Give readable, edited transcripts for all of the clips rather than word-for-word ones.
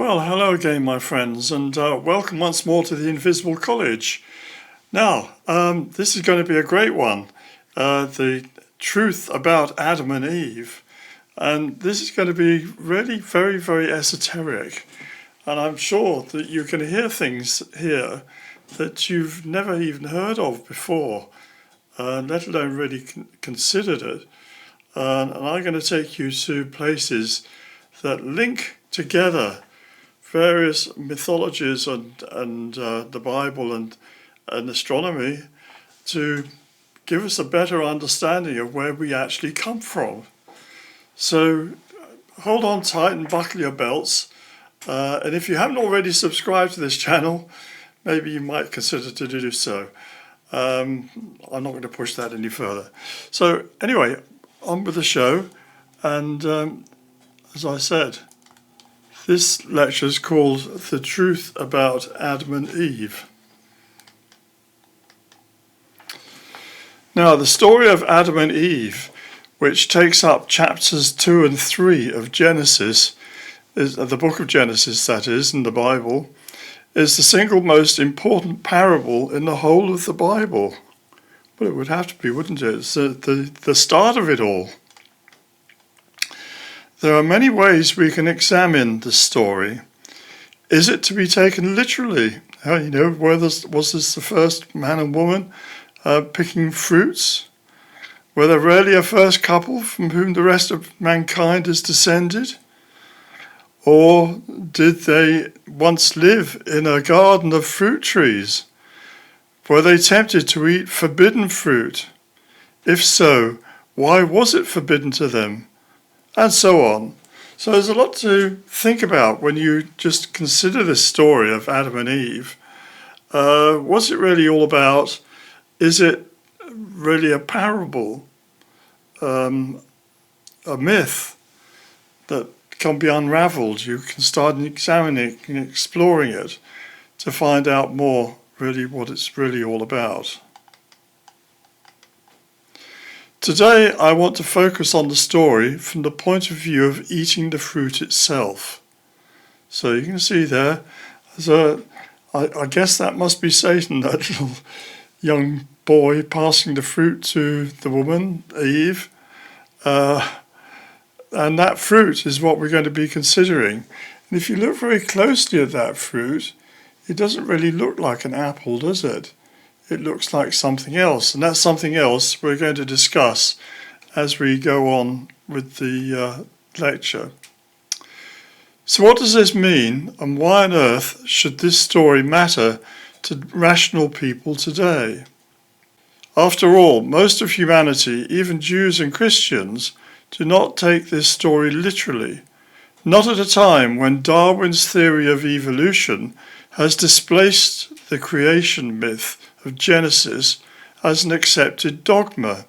Well, hello again, my friends, and welcome once more to the Invisible College. Now, this is going to be a great one, the truth about Adam and Eve, and this is going to be really very, very esoteric, and I'm sure that you can hear things here that you've never even heard of before, let alone really considered it, and I'm going to take you to places that link together various mythologies and the Bible and astronomy to give us a better understanding of where we actually come from. So hold on tight and buckle your belts. And if you haven't already subscribed to this channel, maybe you might consider to do so. I'm not going to push that any further. So anyway, on with the show. And as I said, this lecture is called The Truth About Adam and Eve. Now, the story of Adam and Eve, which takes up chapters 2 and 3 of Genesis, is the book of Genesis, that is, in the Bible, is the single most important parable in the whole of the Bible. Well, it would have to be, wouldn't it? It's the start of it all. There are many ways we can examine this story. Is it to be taken literally? Was this the first man and woman picking fruits? Were there really a first couple from whom the rest of mankind is descended? Or did they once live in a garden of fruit trees? Were they tempted to eat forbidden fruit? If so, why was it forbidden to them? And so on. So there's a lot to think about when you just consider this story of Adam and Eve. What's it really all about? Is it really a parable? A myth that can be unraveled? You can start examining and exploring it to find out more really what it's really all about. Today, I want to focus on the story from the point of view of eating the fruit itself. So you can see there, I guess that must be Satan, that little young boy passing the fruit to the woman, Eve. And that fruit is what we're going to be considering. And if you look very closely at that fruit, it doesn't really look like an apple, does it? It looks like something else, and that something else we're going to discuss as we go on with the lecture. So what does this mean, and why on earth should this story matter to rational people today? After all, most of humanity, even Jews and Christians, do not take this story literally, not at a time when Darwin's theory of evolution has displaced the creation myth of Genesis as an accepted dogma.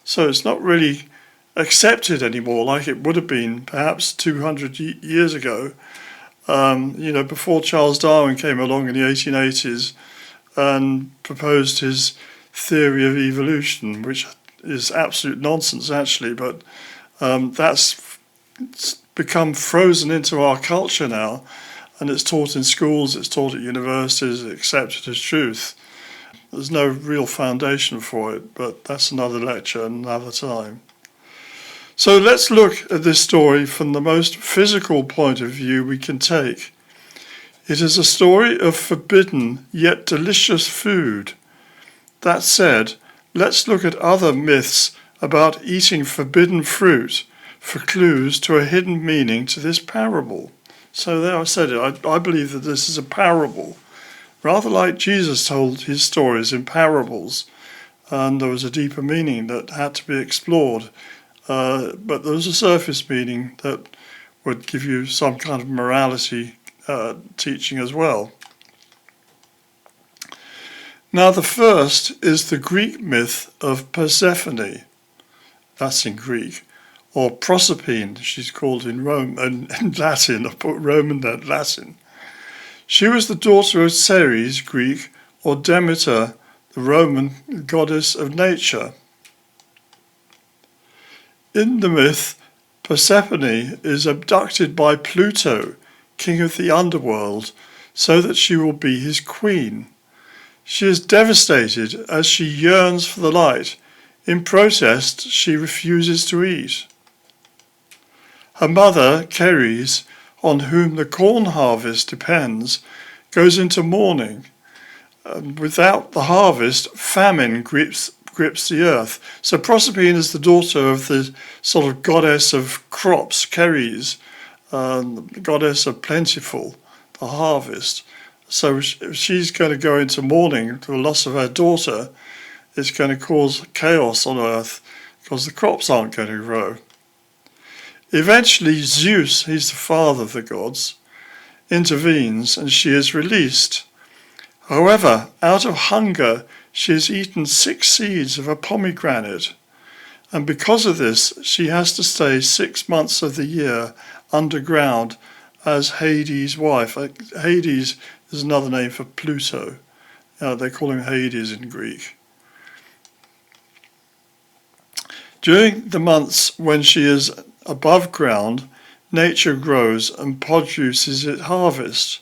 So it's not really accepted anymore like it would have been perhaps 200 years ago, before Charles Darwin came along in the 1880s and proposed his theory of evolution, which is absolute nonsense actually, but that's become frozen into our culture now, and it's taught in schools, it's taught at universities, it's accepted as truth. There's no real foundation for it, but that's another lecture, another time. So let's look at this story from the most physical point of view we can take. It is a story of forbidden yet delicious food. That said, let's look at other myths about eating forbidden fruit for clues to a hidden meaning to this parable. So there I said it, I believe that this is a parable. Rather like Jesus told his stories in parables, and there was a deeper meaning that had to be explored, but there was a surface meaning that would give you some kind of morality teaching as well. Now the first is the Greek myth of Persephone, that's in Greek, or Proserpine, she's called in Rome, and in Latin, I put Roman and Latin. She was the daughter of Ceres, Greek, or Demeter, the Roman goddess of nature. In the myth, Persephone is abducted by Pluto, king of the underworld, so that she will be his queen. She is devastated as she yearns for the light. In protest, she refuses to eat. Her mother, Ceres, on whom the corn harvest depends, goes into mourning. Without the harvest, famine grips the earth. So Proserpine is the daughter of the sort of goddess of crops, Ceres, the goddess of plentiful, the harvest. So if she's going to go into mourning to the loss of her daughter, it's going to cause chaos on earth because the crops aren't going to grow. Eventually Zeus, he's the father of the gods, intervenes and she is released. However, out of hunger, she has eaten 6 seeds of a pomegranate, and because of this, she has to stay 6 months of the year underground as Hades' wife. Hades is another name for Pluto. They call him Hades in Greek. During the months when she is above ground, nature grows and produces its harvest.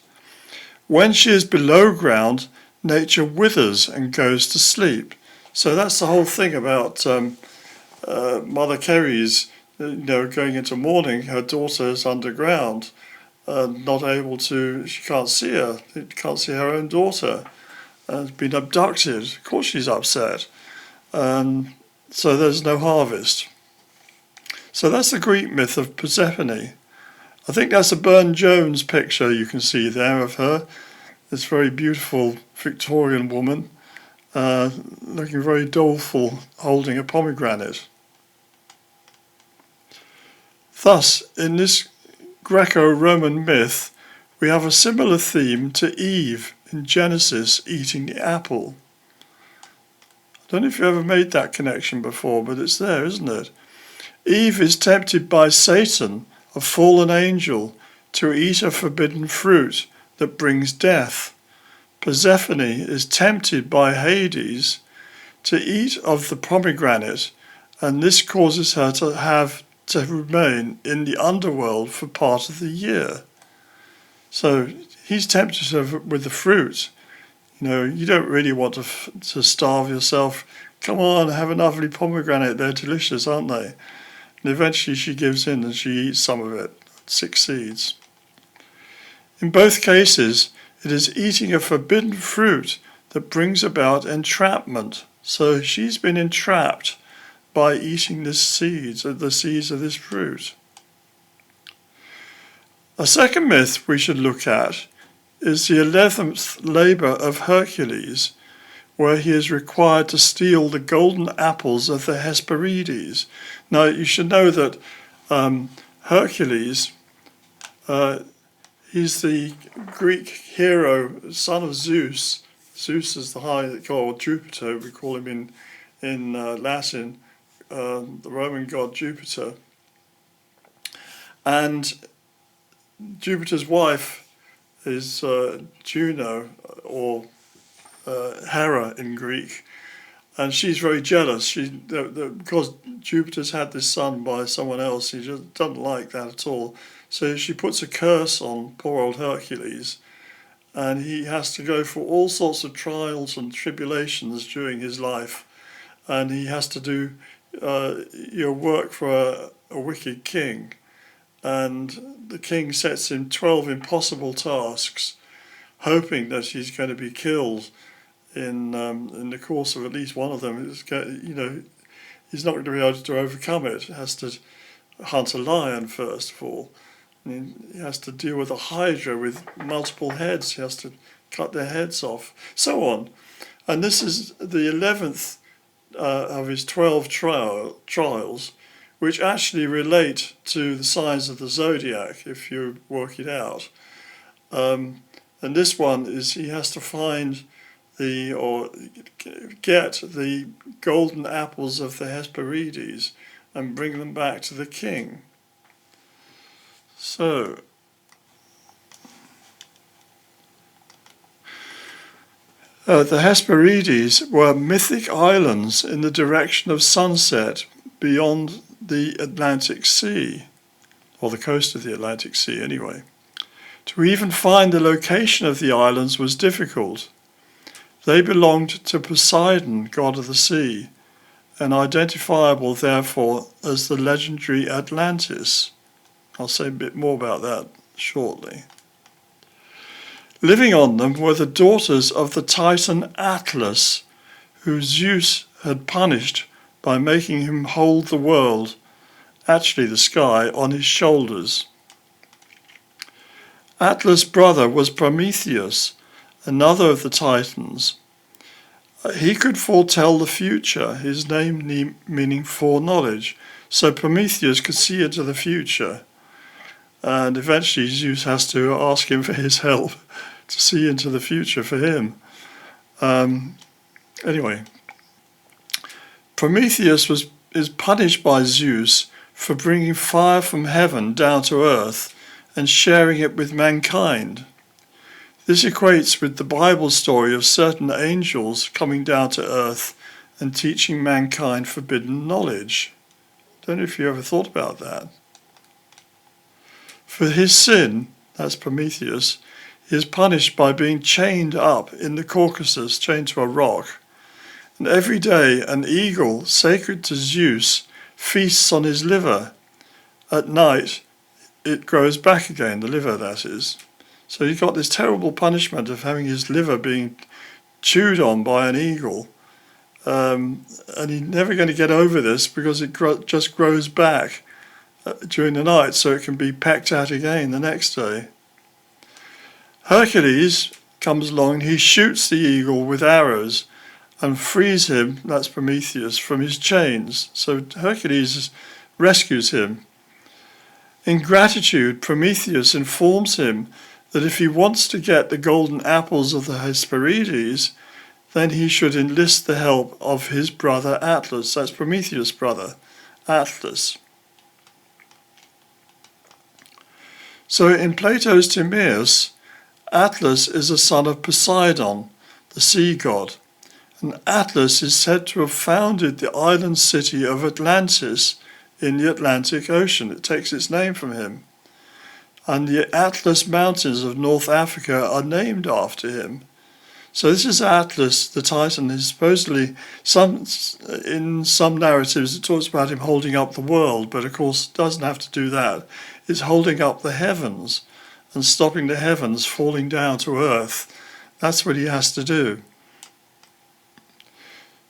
When she is below ground, nature withers and goes to sleep. So that's the whole thing about Mother Ceres, going into mourning. Her daughter is underground, not able to. She can't see her. Can't see her own daughter. Has been abducted. Of course, she's upset. So there's no harvest. So that's the Greek myth of Persephone. I think that's a Burne-Jones picture you can see there of her. This very beautiful Victorian woman, looking very doleful, holding a pomegranate. Thus, in this Greco-Roman myth, we have a similar theme to Eve in Genesis eating the apple. I don't know if you ever made that connection before, but it's there, isn't it? Eve is tempted by Satan, a fallen angel, to eat a forbidden fruit that brings death. Persephone is tempted by Hades to eat of the pomegranate, and this causes her to remain in the underworld for part of the year. So he's tempted her with the fruit. You don't really want to starve yourself. Come on, have a lovely pomegranate. They're delicious, aren't they? And eventually she gives in and she eats some of it, 6 seeds. In both cases, it is eating a forbidden fruit that brings about entrapment. So she's been entrapped by eating the seeds of this fruit. A second myth we should look at is the 11th labor of Hercules, where he is required to steal the golden apples of the Hesperides. Now, you should know that Hercules, he's the Greek hero, son of Zeus. Zeus is the high god, Jupiter, we call him in Latin, the Roman god Jupiter. And Jupiter's wife is Juno, or Hera in Greek, and she's very jealous. Because Jupiter's had this son by someone else, she just doesn't like that at all. So she puts a curse on poor old Hercules, and he has to go through all sorts of trials and tribulations during his life, and he has to do work for a wicked king. And the king sets him 12 impossible tasks, hoping that he's going to be killed in the course of at least one of them. He's not going to be able to overcome it. He has to hunt a lion first of all. And he has to deal with a hydra with multiple heads. He has to cut their heads off, so on. And this is the 11th of his 12 trials, which actually relate to the signs of the zodiac, if you work it out. And this one is he has to find get the golden apples of the Hesperides and bring them back to the king. So, the Hesperides were mythic islands in the direction of sunset beyond the Atlantic Sea, or the coast of the Atlantic Sea anyway. To even find the location of the islands was difficult. They belonged to Poseidon, god of the sea, and identifiable therefore as the legendary Atlantis. I'll say a bit more about that shortly. Living on them were the daughters of the Titan Atlas, who Zeus had punished by making him hold the world, actually the sky, on his shoulders. Atlas' brother was Prometheus, another of the Titans. He could foretell the future, his name meaning foreknowledge. So Prometheus could see into the future. And eventually Zeus has to ask him for his help to see into the future for him. Anyway, Prometheus is punished by Zeus for bringing fire from heaven down to earth and sharing it with mankind. This equates with the Bible story of certain angels coming down to earth and teaching mankind forbidden knowledge. Don't know if you ever thought about that. For his sin, that's Prometheus, he is punished by being chained up in the Caucasus, chained to a rock. And every day an eagle, sacred to Zeus, feasts on his liver. At night, it grows back again, the liver that is. So he got this terrible punishment of having his liver being chewed on by an eagle. And he's never going to get over this because it just grows back during the night so it can be pecked at again the next day. Hercules comes along and he shoots the eagle with arrows and frees him, that's Prometheus, from his chains. So Hercules rescues him. In gratitude, Prometheus informs him that if he wants to get the golden apples of the Hesperides, then he should enlist the help of his brother Atlas. That's Prometheus' brother, Atlas. So in Plato's Timaeus, Atlas is a son of Poseidon, the sea god, and Atlas is said to have founded the island city of Atlantis in the Atlantic Ocean. It takes its name from him. And the Atlas Mountains of North Africa are named after him. So this is Atlas, the Titan. Is supposedly, in some narratives, it talks about him holding up the world, but of course it doesn't have to do that. It's holding up the heavens and stopping the heavens falling down to earth. That's what he has to do.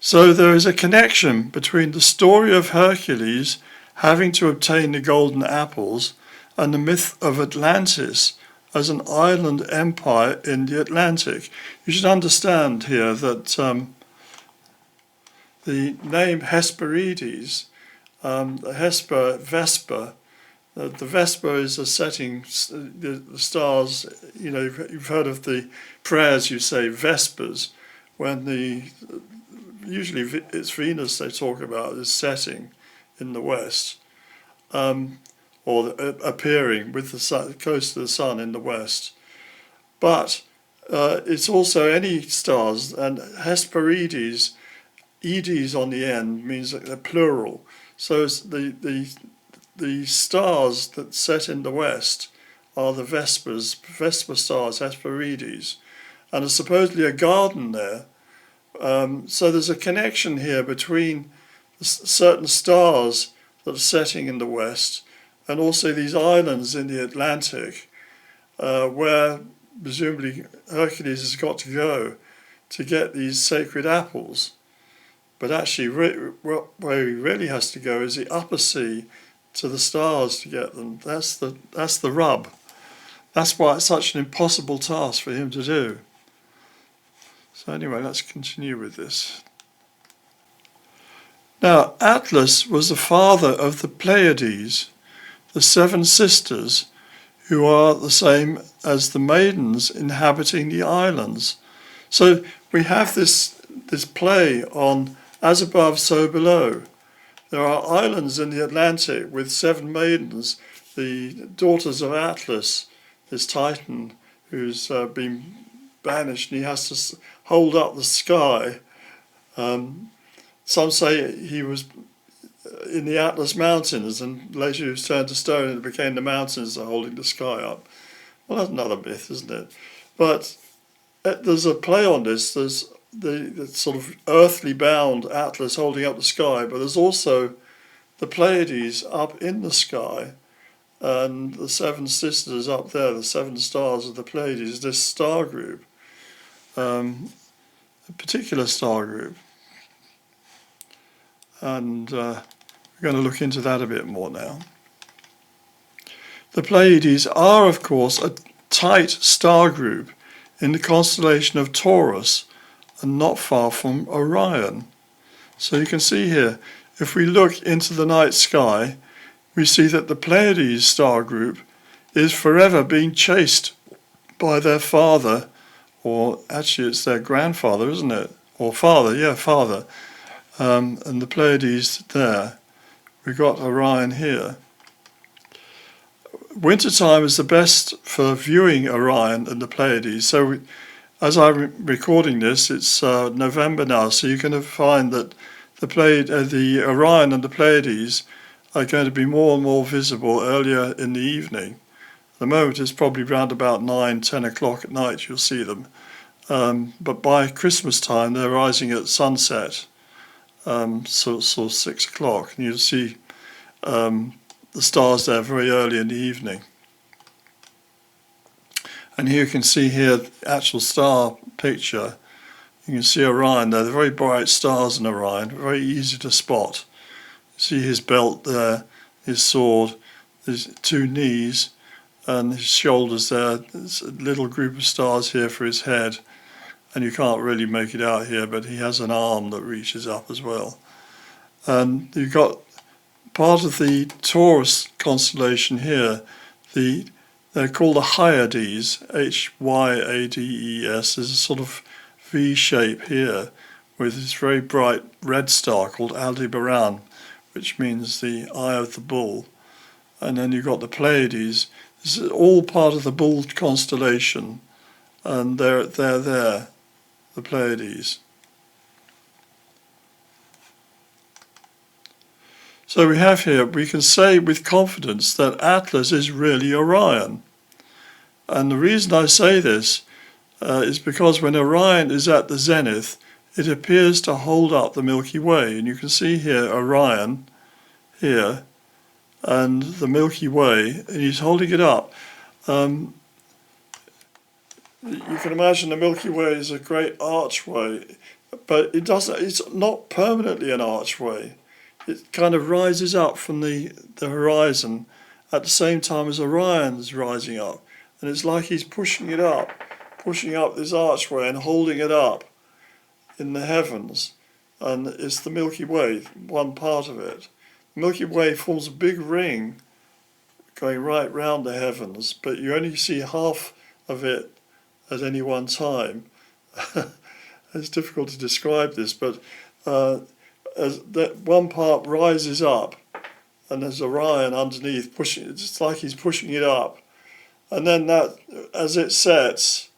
So there is a connection between the story of Hercules having to obtain the golden apples and the myth of Atlantis as an island empire in the Atlantic. You should understand here that the name Hesperides, Vesper, the Vesper is a setting, the stars, you've heard of the prayers you say, Vespers, when usually it's Venus they talk about is setting in the west, or appearing with the sun, close to the sun in the west. But it's also any stars, and Hesperides, Edes on the end means that they're plural. So it's the stars that set in the west are the Vesper stars, Hesperides, and there's supposedly a garden there. So there's a connection here between certain stars that are setting in the west and also these islands in the Atlantic where presumably Hercules has got to go to get these sacred apples. But actually where he really has to go is the upper sea to the stars to get them. That's the rub. That's why it's such an impossible task for him to do. So anyway, let's continue with this. Now, Atlas was the father of the Pleiades, the 7 sisters, who are the same as the maidens inhabiting the islands. So we have this play on as above, so below. There are islands in the Atlantic with 7 maidens, the daughters of Atlas, this Titan, who's been banished, and he has to hold up the sky. Some say he was in the Atlas Mountains, and later he was turned to stone and it became the mountains that are holding the sky up. Well, that's another myth, isn't it? But there's a play on this. There's the sort of earthly bound Atlas holding up the sky, but there's also the Pleiades up in the sky, and the seven sisters up there, the seven stars of the Pleiades, this star group, a particular star group. And we're going to look into that a bit more now. The Pleiades are, of course, a tight star group in the constellation of Taurus and not far from Orion. So you can see here, if we look into the night sky, we see that the Pleiades star group is forever being chased by their father, or actually it's their grandfather, isn't it? Or father, yeah, father. And the Pleiades there. We've got Orion here. Wintertime is the best for viewing Orion and the Pleiades. So as I'm recording this, it's November now, so you're going to find that the Orion and the Pleiades are going to be more and more visible earlier in the evening. At the moment it's probably around about 9, 10 o'clock at night you'll see them. But by Christmas time they're rising at sunset, so 6 o'clock, and you'll see the stars there very early in the evening. And here you can see here the actual star picture. You can see Orion there, the very bright stars in Orion, very easy to spot. See his belt there, his sword, his two knees, and his shoulders there. There's a little group of stars here for his head, and you can't really make it out here, but he has an arm that reaches up as well. And you've got part of the Taurus constellation here, they're called the Hyades, Hyades. There's a sort of V shape here with this very bright red star called Aldebaran, which means the eye of the bull. And then you've got the Pleiades. This is all part of the bull constellation, and they're there, the Pleiades. So we have here, we can say with confidence that Atlas is really Orion. And the reason I say this is because when Orion is at the zenith, it appears to hold up the Milky Way. And you can see here Orion, here, and the Milky Way, and he's holding it up. You can imagine the Milky Way is a great archway, but it's not permanently an archway. It kind of rises up from the horizon at the same time as Orion is rising up. And it's like he's pushing up this archway and holding it up in the heavens. And it's the Milky Way, one part of it. The Milky Way forms a big ring going right round the heavens, but you only see half of it at any one time. It's difficult to describe this, but as that one part rises up, and there's Orion underneath pushing. It's like he's pushing it up, and then that, as it sets,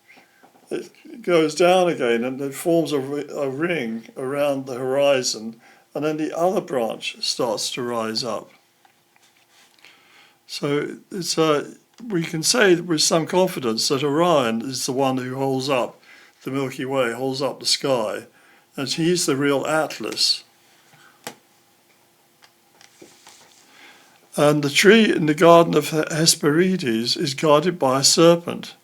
it goes down again, and it forms a ring around the horizon, and then the other branch starts to rise up. So it's we can say with some confidence that Orion is the one who holds up the Milky Way, holds up the sky, and he's the real Atlas. And the tree in the garden of Hesperides is guarded by a serpent.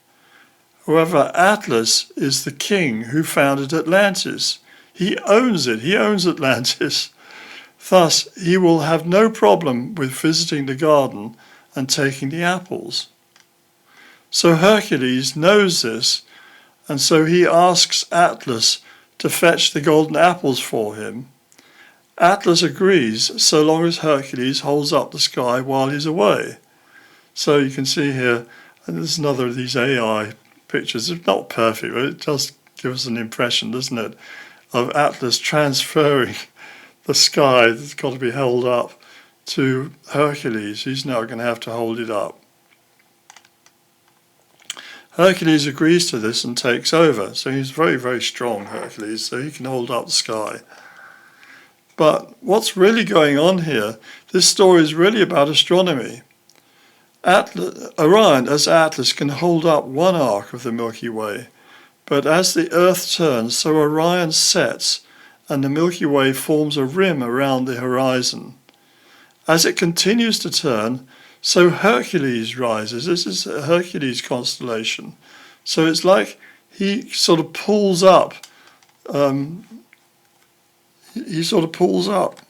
However, Atlas is the king who founded Atlantis. He owns it. He owns Atlantis. Thus, he will have no problem with visiting the garden and taking the apples. So Hercules knows this, and so he asks Atlas to fetch the golden apples for him. Atlas agrees so long as Hercules holds up the sky while he's away. So you can see here, and there's another of these AI pictures. It's not perfect, but it does give us an impression, doesn't it, of Atlas transferring the sky that's got to be held up to Hercules. He's now going to have to hold it up. Hercules agrees to this and takes over. So he's very, very strong, Hercules, so he can hold up the sky. But what's really going on here, this story is really about astronomy. Orion, as Atlas, can hold up one arc of the Milky Way, but as the Earth turns, so Orion sets, and the Milky Way forms a rim around the horizon. As it continues to turn, so Hercules rises. This is a Hercules constellation. So it's like he sort of pulls up. He sort of pulls up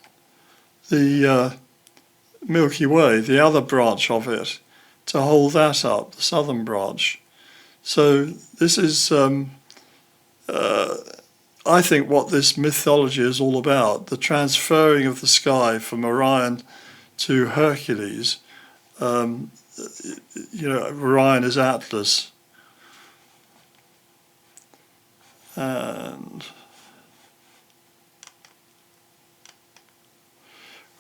the Milky Way, the other branch of it, to hold that up, the southern branch. So this is, I think, what this mythology is all about, the transferring of the sky from Orion to Hercules. Orion is Atlas. And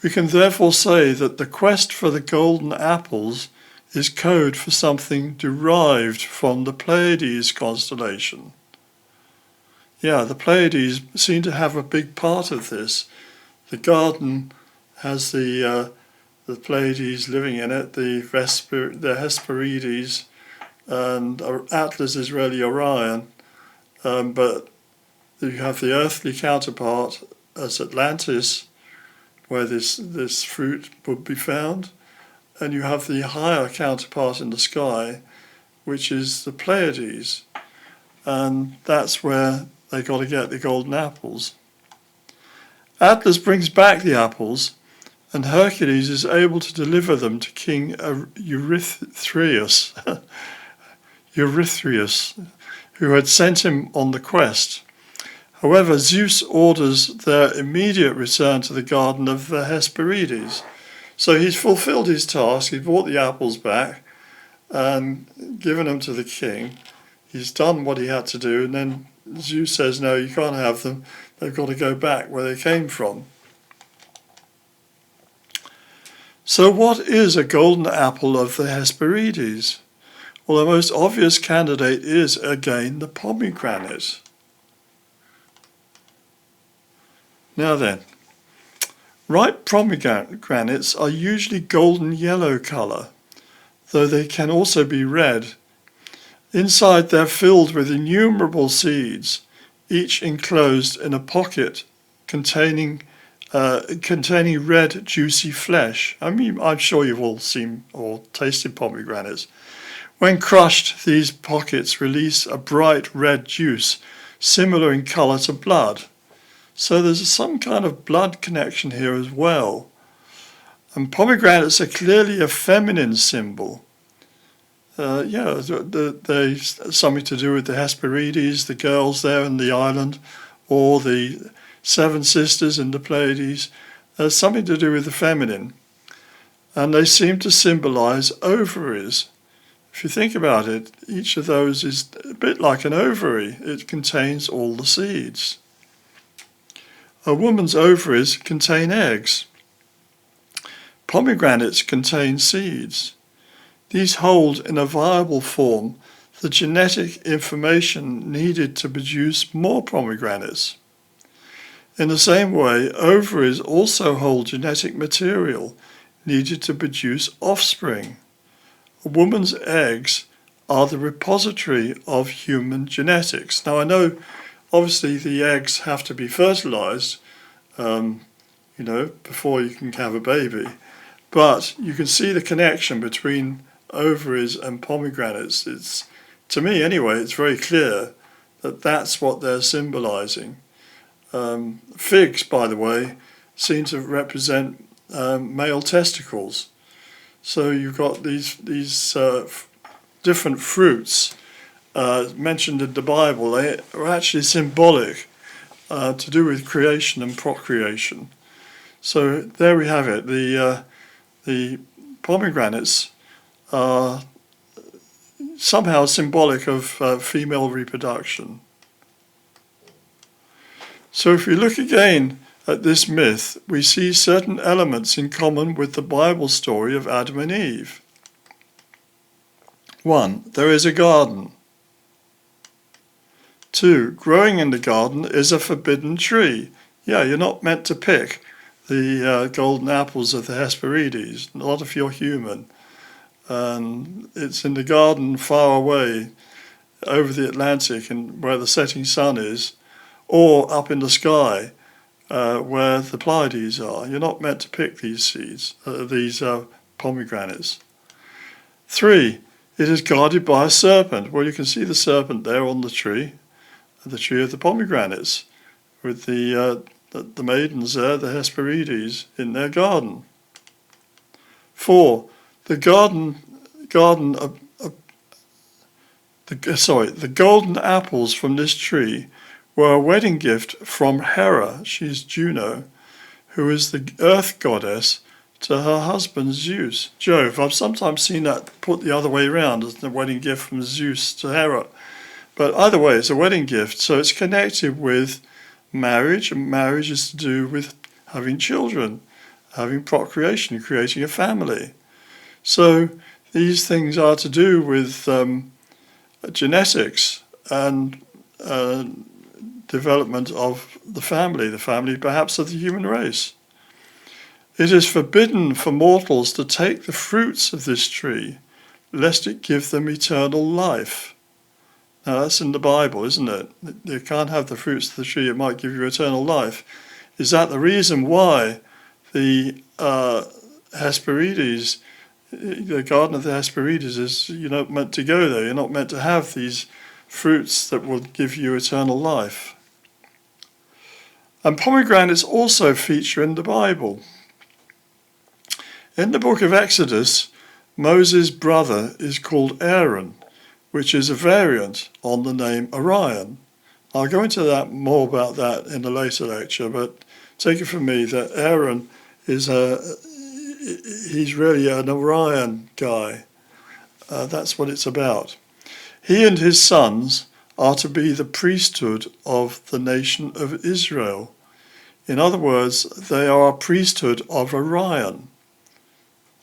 we can therefore say that the quest for the golden apples is code for something derived from the Pleiades constellation. Yeah, the Pleiades seem to have a big part of this. The garden has the Pleiades living in it, the Hesperides, and Atlas is really Orion. But you have the earthly counterpart as Atlantis, where this fruit would be found, and you have the higher counterpart in the sky, which is the Pleiades, and that's where they got to get the golden apples. Atlas brings back the apples, and Hercules is able to deliver them to King Eurystheus, who had sent him on the quest. However, Zeus orders their immediate return to the garden of the Hesperides. So he's fulfilled his task, he brought the apples back and given them to the king. He's done what he had to do, and then Zeus says, no, you can't have them, they've got to go back where they came from. So what is a golden apple of the Hesperides? Well, the most obvious candidate is, again, the pomegranate. Now then, ripe pomegranates are usually golden yellow colour, though they can also be red. Inside they're filled with innumerable seeds, each enclosed in a pocket containing red juicy flesh. I mean, I'm sure you've all seen or tasted pomegranates. When crushed, these pockets release a bright red juice, similar in colour to blood. So there's some kind of blood connection here as well. And pomegranates are clearly a feminine symbol. There's something to do with the Hesperides, the girls there in the island, or the seven sisters in the Pleiades. There's something to do with the feminine. And they seem to symbolize ovaries. If you think about it, each of those is a bit like an ovary. It contains all the seeds. A woman's ovaries contain eggs. Pomegranates contain seeds. These hold in a viable form the genetic information needed to produce more pomegranates. In the same way, ovaries also hold genetic material needed to produce offspring. A woman's eggs are the repository of human genetics. Now I know obviously the eggs have to be fertilized, before you can have a baby. But you can see the connection between ovaries and pomegranates. To me anyway, it's very clear that that's what they're symbolizing. Figs, by the way, seem to represent male testicles. So you've got these different fruits mentioned in the Bible. They are actually symbolic to do with creation and procreation. So there we have it. The pomegranates are somehow symbolic of female reproduction. So if we look again at this myth, we see certain elements in common with the Bible story of Adam and Eve. 1. There is a garden. 2. Growing in the garden is a forbidden tree. Yeah, you're not meant to pick the golden apples of the Hesperides, not if you're human. and it's in the garden far away over the Atlantic and where the setting sun is, or up in the sky where the Pleiades are. You're not meant to pick these seeds, these pomegranates. 3, it is guarded by a serpent. Well, you can see the serpent there on the tree of the pomegranates, with the maidens there, the Hesperides, in their garden. 4, the golden apples from this tree were a wedding gift from Hera, she's Juno, who is the earth goddess, to her husband Zeus. Jove. I've sometimes seen that put the other way around as the wedding gift from Zeus to Hera. But either way, it's a wedding gift, so it's connected with marriage, and marriage is to do with having children, having procreation, creating a family. So these things are to do with genetics and development of the family perhaps of the human race. It is forbidden for mortals to take the fruits of this tree, lest it give them eternal life. Now that's in the Bible, isn't it? You can't have the fruits of the tree, it might give you eternal life. Is that the reason why the Hesperides, the garden of the Hesperides, is you're not meant to go there, you're not meant to have these fruits that will give you eternal life. And pomegranates also feature in the Bible. In the book of Exodus, Moses' brother is called Aaron, which is a variant on the name Orion. I'll go into that more about that in a later lecture, but take it from me that Aaron is he's really an Orion guy. That's what it's about. He and his sons are to be the priesthood of the nation of Israel. In other words, they are a priesthood of Orion.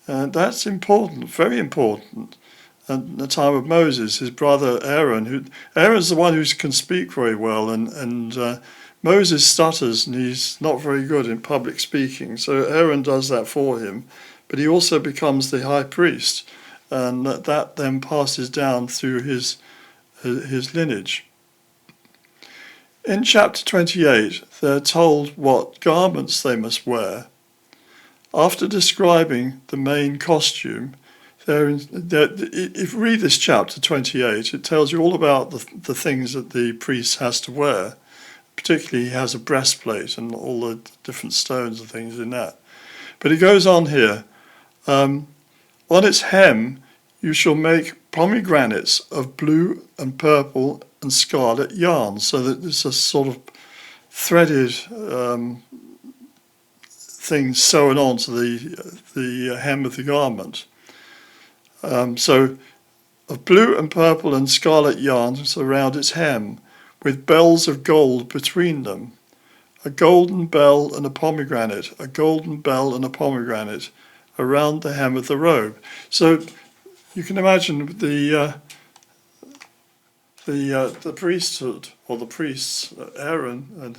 And that's important, very important. And the time of Moses, his brother Aaron's the one who can speak very well, and Moses stutters and he's not very good in public speaking, so Aaron does that for him, but he also becomes the high priest, and that then passes down through his lineage. In chapter 28, they're told what garments they must wear. After describing the main costume, if you read this chapter 28, it tells you all about the things that the priest has to wear. Particularly, he has a breastplate and all the different stones and things in that. But it goes on here. On its hem, you shall make pomegranates of blue and purple and scarlet yarn, so that it's a sort of threaded thing sewn onto the hem of the garment. So of blue and purple and scarlet yarns around its hem, with bells of gold between them, a golden bell and a pomegranate, a golden bell and a pomegranate around the hem of the robe. So you can imagine the priesthood, or the priests, Aaron and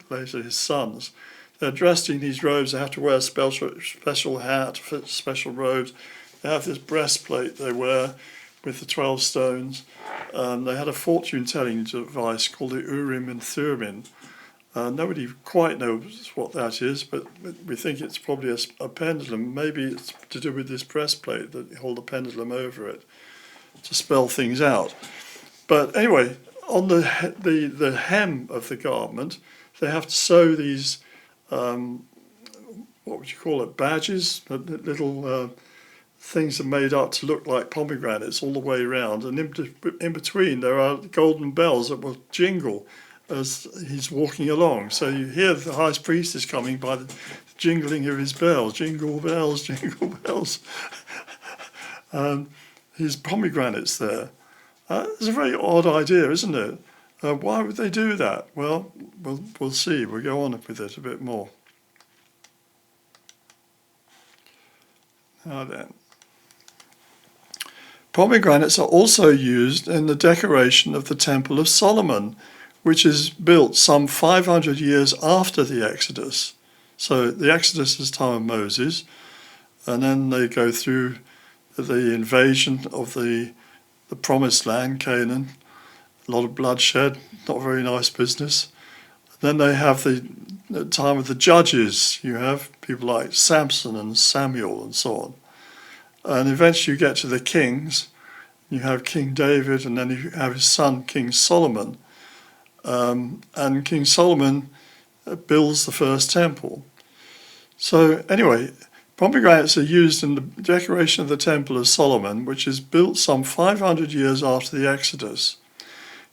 later his sons. They're dressed in these robes. They have to wear a special hat, special robes. They have this breastplate they wear with the 12 stones. They had a fortune-telling device called the Urim and Thummim. Nobody quite knows what that is, but we think it's probably a pendulum. Maybe it's to do with this breastplate that you hold a pendulum over it to spell things out. But anyway, on the hem of the garment, they have to sew these, what would you call it, badges, little things are made up to look like pomegranates all the way around, and in between there are golden bells that will jingle as he's walking along. So you hear the high priest is coming by the jingling of his bells. Jingle bells, jingle bells. His pomegranates there. It's a very odd idea, isn't it? Why would they do that? Well, we'll see. We'll go on with it a bit more. Now then. Pomegranates are also used in the decoration of the Temple of Solomon, which is built some 500 years after the Exodus. So the Exodus is the time of Moses, and then they go through the invasion of the promised land, Canaan. A lot of bloodshed, not a very nice business. Then they have the time of the judges. You have people like Samson and Samuel and so on. And eventually you get to the kings. You have King David, and then you have his son, King Solomon. And King Solomon builds the first temple. So anyway, pomegranates are used in the decoration of the Temple of Solomon, which is built some 500 years after the Exodus.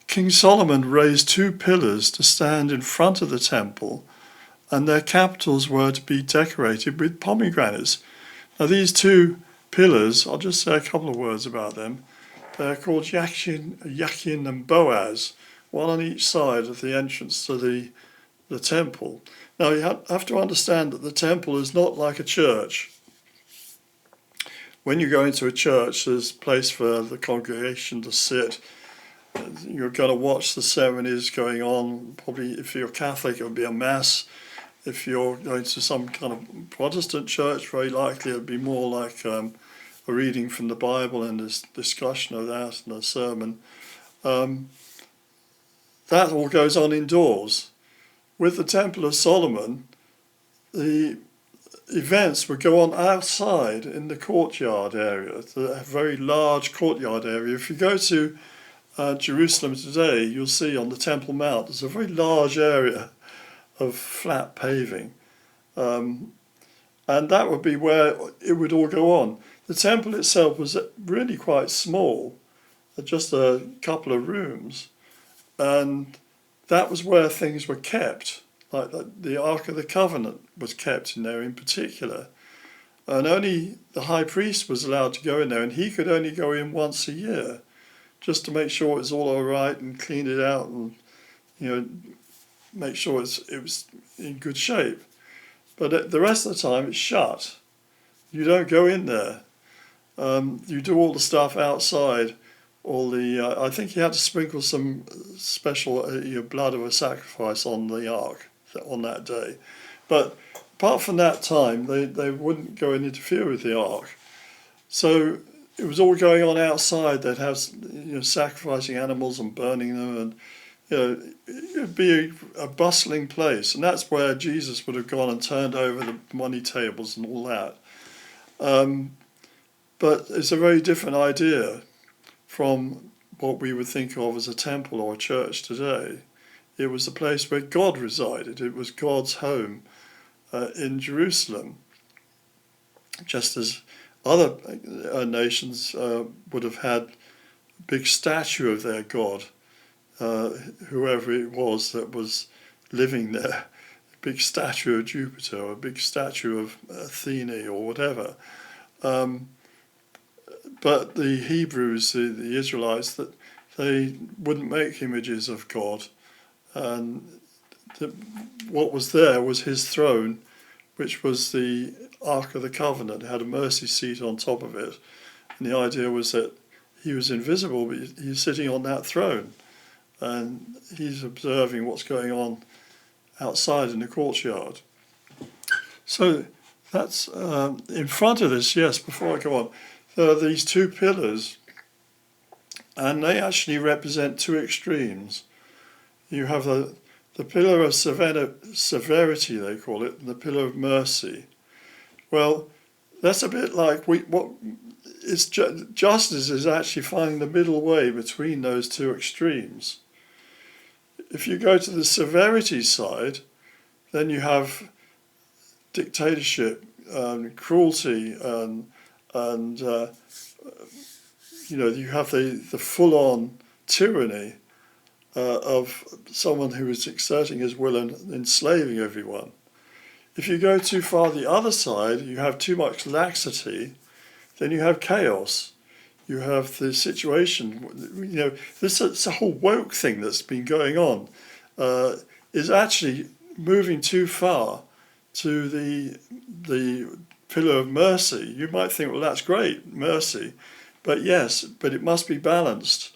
King Solomon raised 2 pillars to stand in front of the temple, and their capitals were to be decorated with pomegranates. Now these 2 pillars, I'll just say a couple of words about them. They're called Jachin and Boaz, one on each side of the entrance to the temple. Now you have to understand that the temple is not like a church. When you go into a church, there's a place for the congregation to sit. You're going to watch the ceremonies going on. Probably if you're Catholic, it'll be a mass. If you're going to some kind of Protestant church, very likely it'll be more like a reading from the Bible and this discussion of that and a sermon. That all goes on indoors. With the Temple of Solomon, the events would go on outside in the courtyard area, the very large courtyard area. If you go to Jerusalem today, you'll see on the Temple Mount there's a very large area of flat paving. And that would be where it would all go on. The temple itself was really quite small, just a couple of rooms. And that was where things were kept, like the Ark of the Covenant was kept in there in particular. And only the high priest was allowed to go in there, and he could only go in once a year, just to make sure it was all right and clean it out and, make sure it was in good shape. But the rest of the time it's shut. You don't go in there. You do all the stuff outside. I think he had to sprinkle some special blood of a sacrifice on the ark on that day. But apart from that time, they wouldn't go and interfere with the ark. So it was all going on outside. They'd have sacrificing animals and burning them, and it'd be a bustling place. And that's where Jesus would have gone and turned over the money tables and all that. But it's a very different idea from what we would think of as a temple or a church today. It was the place where God resided. It was God's home in Jerusalem. Just as other nations would have had a big statue of their God, whoever it was that was living there, a big statue of Jupiter, or a big statue of Athene or whatever. But the Hebrews, the Israelites, that they wouldn't make images of God. And what was there was his throne, which was the Ark of the Covenant. It had a mercy seat on top of it. And the idea was that he was invisible, but he's sitting on that throne. And he's observing what's going on outside in the courtyard. So that's in front of this, yes, before I go on. There are these 2 pillars, and they actually represent 2 extremes. You have the pillar of severity, they call it, and the pillar of mercy. Well, that's a bit like justice is actually finding the middle way between those 2 extremes. If you go to the severity side, then you have dictatorship and cruelty and you have the full-on tyranny of someone who is exerting his will and enslaving everyone. If you go too far the other side, you have too much laxity, then you have chaos. You have the situation, this whole woke thing that's been going on is actually moving too far to the pillar of mercy. You might think, well, that's great, mercy. But yes, but it must be balanced.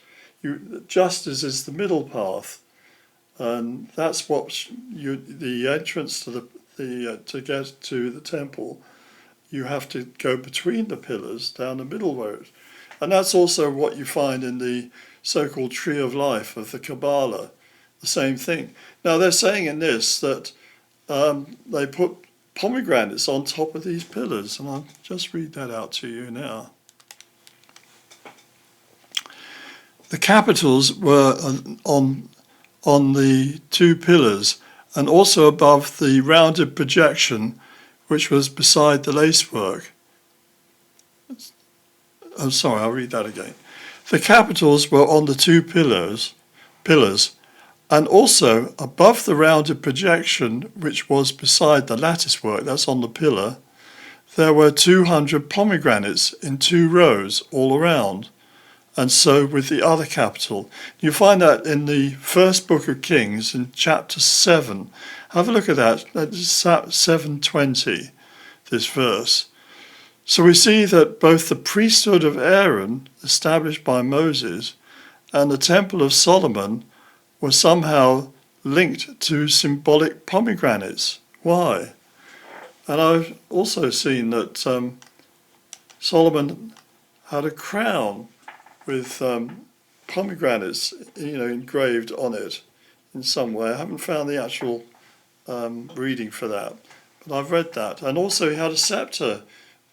Justice is the middle path. And that's what the entrance to to get to the temple you have to go between the pillars down the middle road. And that's also what you find in the so-called tree of life of the Kabbalah, the same thing. Now they're saying in this that they put pomegranates on top of these pillars, and I'll just read that out to you now. The capitals were on the two pillars and also above the rounded projection which was beside the lacework. I'm sorry, I'll read that again. The capitals were on the two pillars, and also above the rounded projection which was beside the latticework, that's on the pillar, there were 200 pomegranates in 2 rows all around, and so with the other capital. You find that in the first book of Kings in chapter 7. Have a look at that, that's 7:20, this verse. So we see that both the priesthood of Aaron, established by Moses, and the temple of Solomon were somehow linked to symbolic pomegranates. Why? And I've also seen that Solomon had a crown with pomegranates, engraved on it in some way. I haven't found the actual reading for that, but I've read that. And also he had a scepter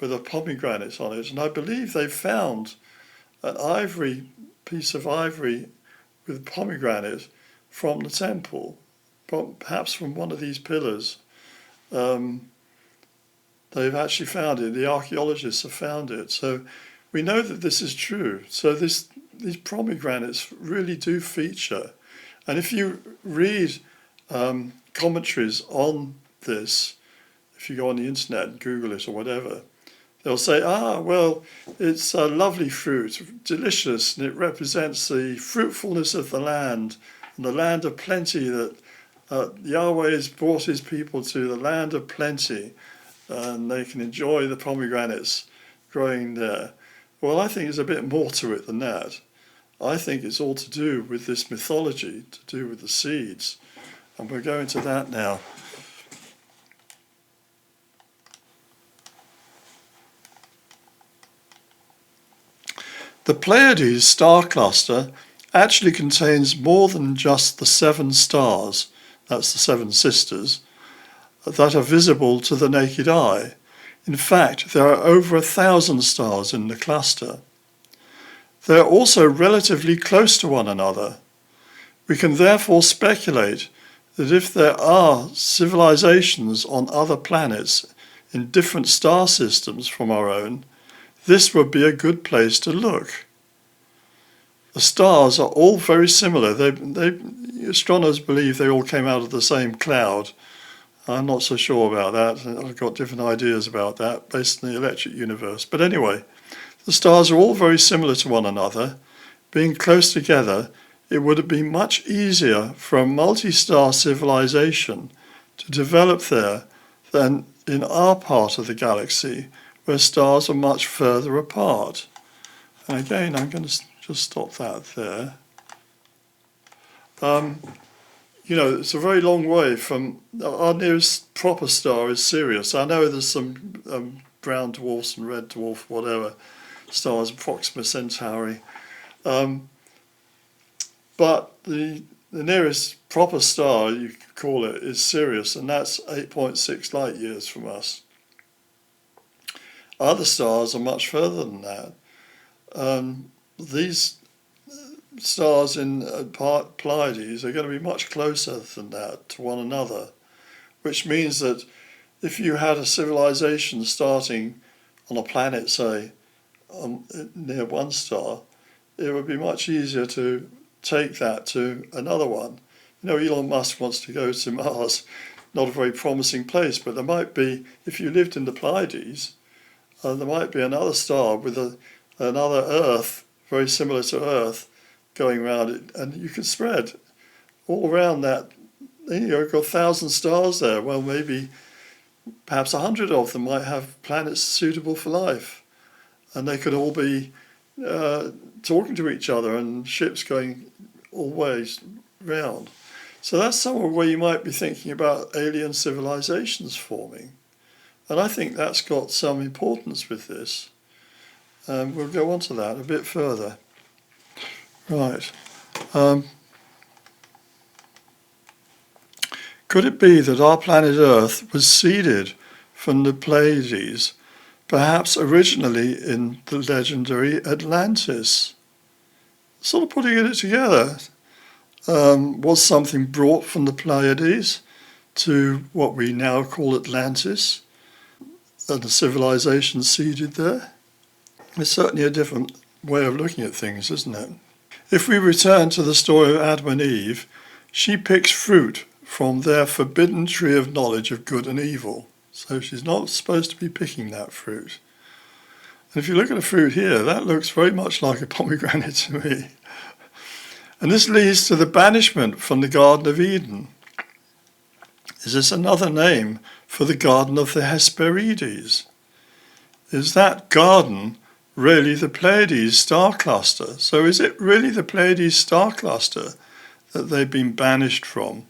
with a pomegranate on it, and I believe they found an piece of ivory with pomegranate from the temple, perhaps from one of these pillars. They've actually found it, the archaeologists have found it, so we know that this is true. So these pomegranates really do feature, and if you read commentaries on this, if you go on the internet and Google it or whatever, they'll say, well, it's a lovely fruit, delicious, and it represents the fruitfulness of the land, and the land of plenty that Yahweh has brought his people to, the land of plenty, and they can enjoy the pomegranates growing there. Well, I think there's a bit more to it than that. I think it's all to do with this mythology, to do with the seeds, and we'll go into that now. The Pleiades star cluster actually contains more than just the 7 stars, that's the 7 sisters, that are visible to the naked eye. In fact, there are over 1,000 stars in the cluster. They are also relatively close to one another. We can therefore speculate that if there are civilizations on other planets in different star systems from our own, this would be a good place to look. The stars are all very similar. Astronomers believe they all came out of the same cloud. I'm not so sure about that. I've got different ideas about that based on the electric universe. But anyway, the stars are all very similar to one another. Being close together, it would have been much easier for a multi-star civilization to develop there than in our part of the galaxy, where stars are much further apart. And again, I'm going to just stop that there. It's a very long way from our nearest proper star is Sirius. I know there's some brown dwarfs and red dwarf, whatever, stars, Proxima Centauri. But the nearest proper star, you could call it, is Sirius, and that's 8.6 light years from us. Other stars are much further than that. These stars in Pleiades are going to be much closer than that to one another, which means that if you had a civilization starting on a planet, say, near one star, it would be much easier to take that to another one. Elon Musk wants to go to Mars, not a very promising place, but there might be, if you lived in the Pleiades, there might be another star with another Earth, very similar to Earth, going around it, and you could spread all around that. You've got 1,000 stars there. Well, maybe perhaps 100 of them might have planets suitable for life, and they could all be talking to each other and ships going all ways round. So that's somewhere where you might be thinking about alien civilizations forming. And I think that's got some importance with this. We'll go on to that a bit further. Right. Could it be that our planet Earth was seeded from the Pleiades, perhaps originally in the legendary Atlantis? Sort of putting it together, was something brought from the Pleiades to what we now call Atlantis, and a civilization seeded there? It's certainly a different way of looking at things, isn't it? If we return to the story of Adam and Eve, she picks fruit from their forbidden tree of knowledge of good and evil. So she's not supposed to be picking that fruit. And if you look at the fruit here, that looks very much like a pomegranate to me. And this leads to the banishment from the Garden of Eden. Is this another name for the Garden of the Hesperides? Is that garden really the Pleiades star cluster? So is it really the Pleiades star cluster that they've been banished from?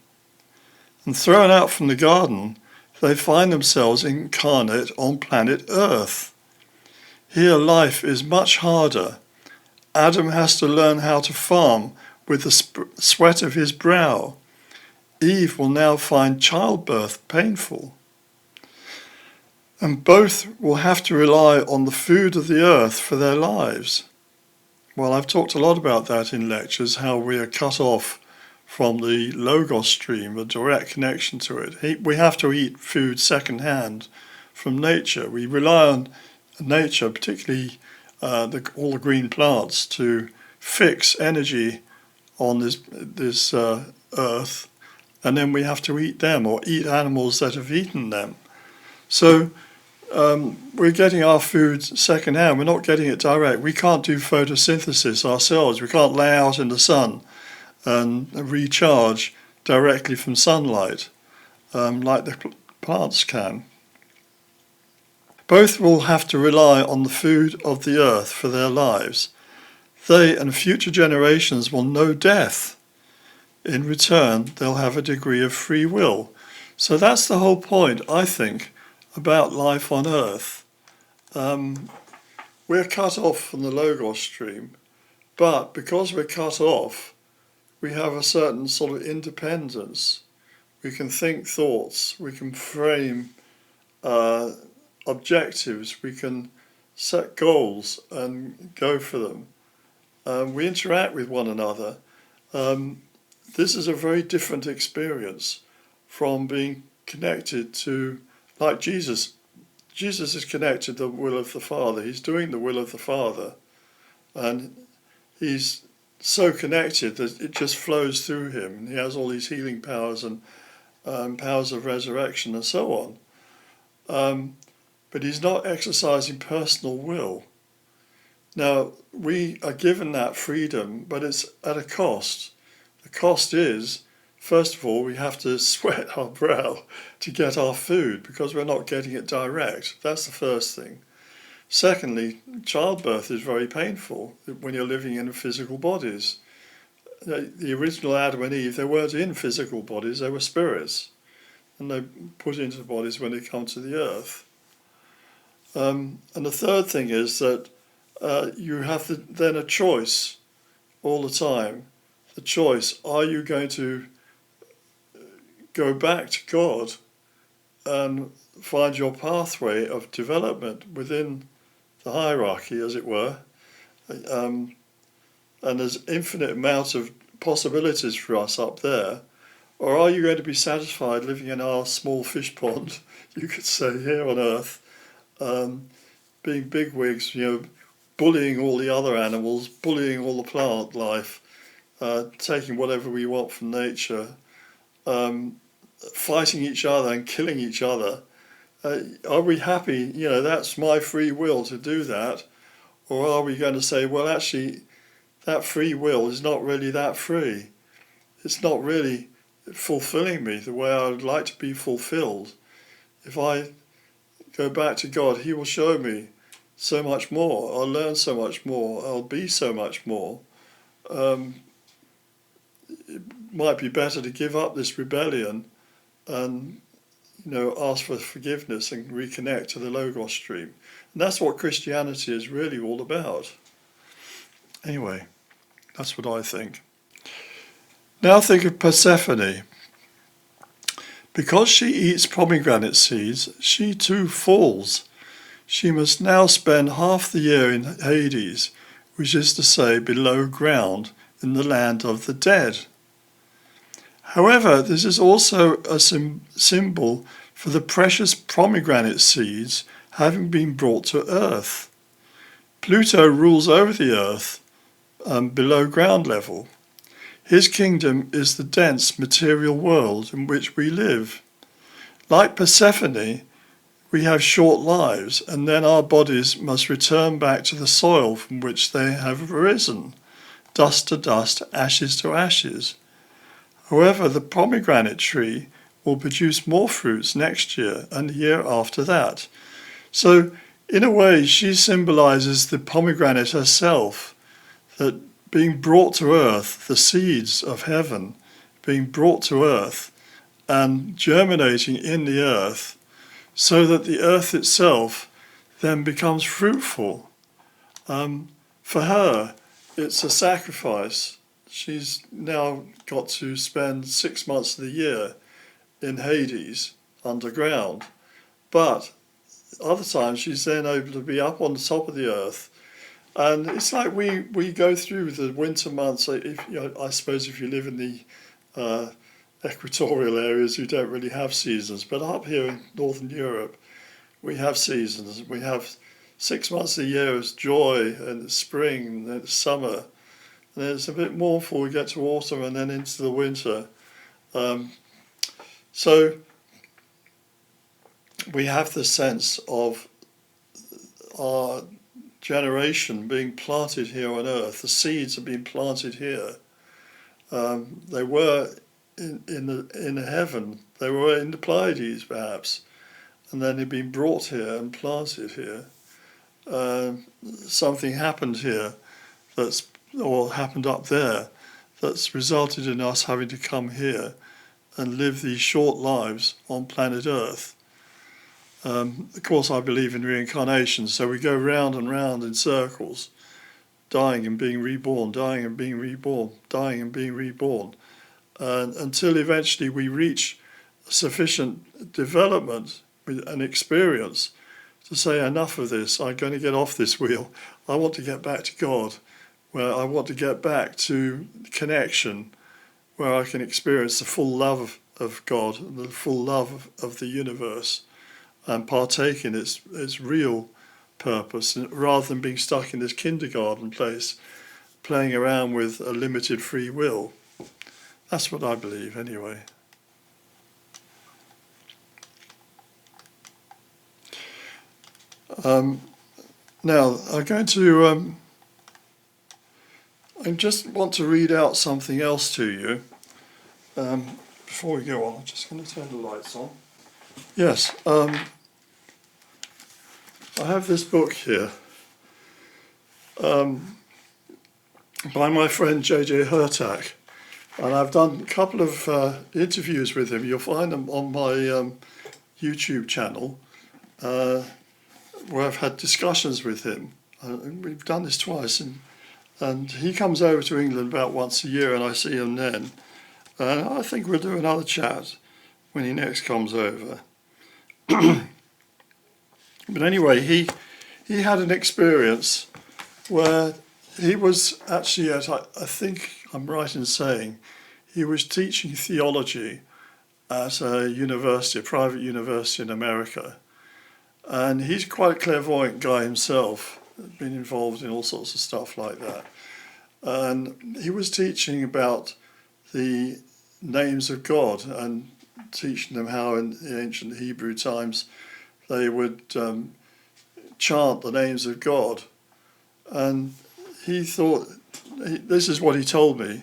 And thrown out from the garden, they find themselves incarnate on planet Earth. Here life is much harder. Adam has to learn how to farm with the sweat of his brow. Eve will now find childbirth painful. And both will have to rely on the food of the earth for their lives. Well, I've talked a lot about that in lectures, how we are cut off from the Logos stream, a direct connection to it. We have to eat food second-hand from nature. We rely on nature, particularly all the green plants, to fix energy on this earth, and then we have to eat them or eat animals that have eaten them. So we're getting our food second-hand. We're not getting it direct. We can't do photosynthesis ourselves. We can't lay out in the sun and recharge directly from sunlight like the plants can. Both will have to rely on the food of the earth for their lives. They and future generations will know death. In return, they'll have a degree of free will. So that's the whole point, I think, about life on Earth. We're cut off from the Logos stream, but because we're cut off, we have a certain sort of independence. We can think thoughts, we can frame objectives, we can set goals and go for them. We interact with one another. This is a very different experience from being connected to, like Jesus. Jesus is connected to the will of the Father. He's doing the will of the Father. And he's so connected that it just flows through him. He has all these healing powers and powers of resurrection and so on. But he's not exercising personal will. Now, we are given that freedom, but it's at a cost. The cost is, first of all, we have to sweat our brow to get our food because we're not getting it direct. That's the first thing. Secondly, childbirth is very painful when you're living in physical bodies. The original Adam and Eve, they weren't in physical bodies, they were spirits. And they put into bodies when they come to the earth. And the third thing is that you have then a choice all the time. The choice, are you going to go back to God and find your pathway of development within the hierarchy, as it were? And there's infinite amount of possibilities for us up there. Or are you going to be satisfied living in our small fish pond, you could say, here on Earth, being bigwigs, bullying all the other animals, bullying all the plant life, taking whatever we want from nature, fighting each other and killing each other? Are we happy, that's my free will to do that? Or are we going to say, well, actually, that free will is not really that free. It's not really fulfilling me the way I would like to be fulfilled. If I go back to God, he will show me so much more. I'll learn so much more. I'll be so much more. It might be better to give up this rebellion and ask for forgiveness and reconnect to the Logos stream. And that's what Christianity is really all about. Anyway, that's what I think. Now think of Persephone. Because she eats pomegranate seeds, she too falls. She must now spend half the year in Hades, which is to say below ground in the land of the dead. However, this is also a symbol for the precious pomegranate seeds having been brought to earth. Pluto rules over the earth below ground level. His kingdom is the dense material world in which we live. Like Persephone, we have short lives, and then our bodies must return back to the soil from which they have arisen, dust to dust, ashes to ashes. However, the pomegranate tree will produce more fruits next year and the year after that. So, in a way, she symbolizes the pomegranate herself, that being brought to earth, the seeds of heaven being brought to earth and germinating in the earth, so that the earth itself then becomes fruitful. For her, it's a sacrifice. She's now got to spend 6 months of the year in Hades, underground. But other times she's then able to be up on the top of the earth. And it's like we go through the winter months. I suppose if you live in the equatorial areas, you don't really have seasons. But up here in Northern Europe, we have seasons. We have 6 months a year as joy, and it's spring, and then it's summer. And then it's a bit mournful, we get to autumn and then into the winter. So we have the sense of our generation being planted here on earth. The seeds have been planted here. They were in heaven. They were in the Pleiades, perhaps, and then they've been brought here and planted here. Something happened here or happened up there that's resulted in us having to come here and live these short lives on planet Earth. Of course, I believe in reincarnation, so we go round and round in circles, dying and being reborn, dying and being reborn, dying and being reborn, until eventually we reach sufficient development and experience to say, enough of this, I'm going to get off this wheel. I want to get back to God, where I want to get back to connection, where I can experience the full love of God and the full love of the universe and partake in its real purpose, rather than being stuck in this kindergarten place, playing around with a limited free will. That's what I believe, anyway. Now, I'm going to... I just want to read out something else to you before we go on. I'm just going to turn the lights on. Yes, I have this book here by my friend JJ Jurtak, and I've done a couple of interviews with him. You'll find them on my YouTube channel, where I've had discussions with him. We've done this twice, and he comes over to England about once a year, and I see him then. And I think we'll do another chat when he next comes over. But anyway, he had an experience where he was actually at, I think I'm right in saying, he was teaching theology at a university, a private university in America. And he's quite a clairvoyant guy himself, been involved in all sorts of stuff like that. And he was teaching about the names of God and teaching them how in the ancient Hebrew times they would chant the names of God. And he thought, this is what he told me,